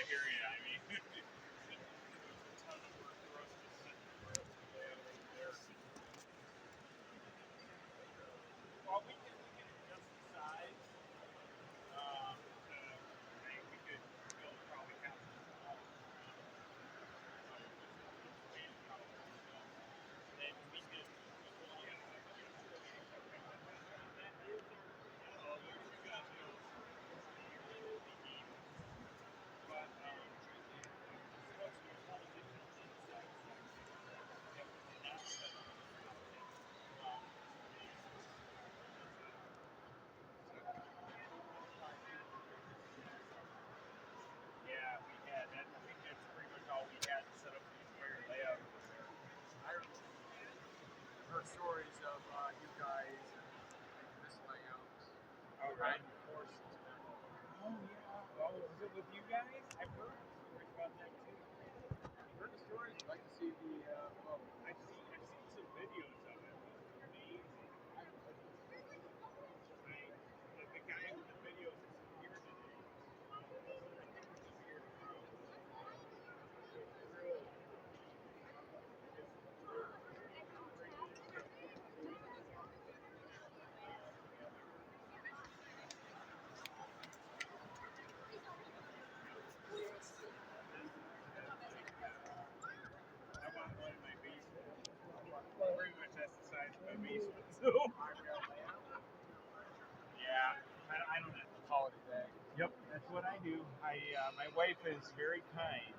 hear you. I mean, there's a ton of work for us to sit there. Well, we can adjust the size. I think we could build probably half the wall around. Then we could. That is our. You guys know. But what's the whole difference inside? Yeah, we had that. I think that's pretty much all we had to set up the entire layout over there. I heard stories of you guys and this layout. All right. Oh yeah. Oh, was it with you guys? I've heard stories about that too. Heard the stories. I'd like to see the. I've seen some videos of it. It's amazing. The guy with the videos disappeared today. I want one in my basement. Pretty much that's the size of my basement. So. Yeah, I don't know. Call it a day. Yep, that's what I do. My wife is very kind.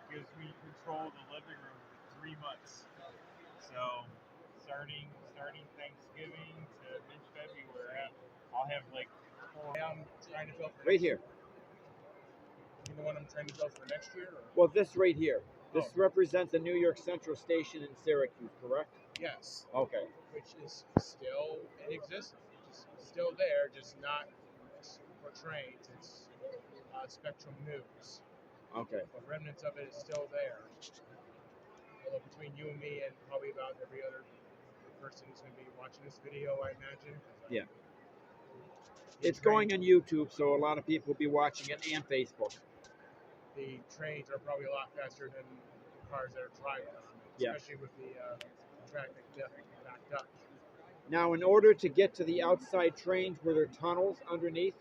Gives me control of the living room for 3 months. So starting Thanksgiving to mid-February, I'll have like. I'm trying to build for Right here. You know what I'm trying to build for next year? Or? Well, this right here. This represents the New York Central Station in Syracuse, correct? Yes. Okay. Which is still in existence. It's still there, just not for trains. It's Spectrum News. Okay. But remnants of it is still there. Although between you and me and probably about every other person who's going to be watching this video, I imagine. Yeah. It's going on YouTube, so a lot of people will be watching it, and Facebook. The trains are probably a lot faster than the cars that are driving on it, especially with the traffic definitely backed up. Now, in order to get to the outside trains, were there tunnels underneath?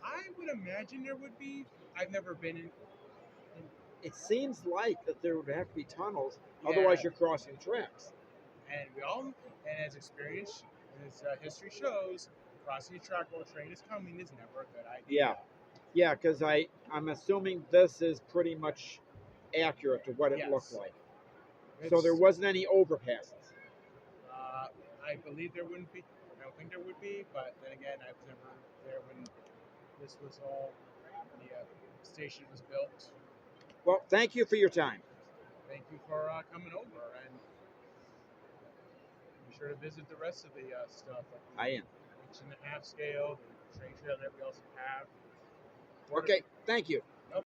I would imagine there would be. I've never been in. It seems like that there would have to be tunnels, otherwise you're crossing tracks. And as experience, as history shows, crossing a track while a train is coming is never a good idea. Yeah, because I'm assuming this is pretty much accurate to what it looked like. So there wasn't any overpasses. I believe there wouldn't be. I don't think there would be, but then again, I was never there when this was all the station was built. Well, thank you for your time. Thank you for coming over, and be sure to visit the rest of the stuff. Like the I am. Inch and a half scale, the train trail that we also have. Okay, thank you.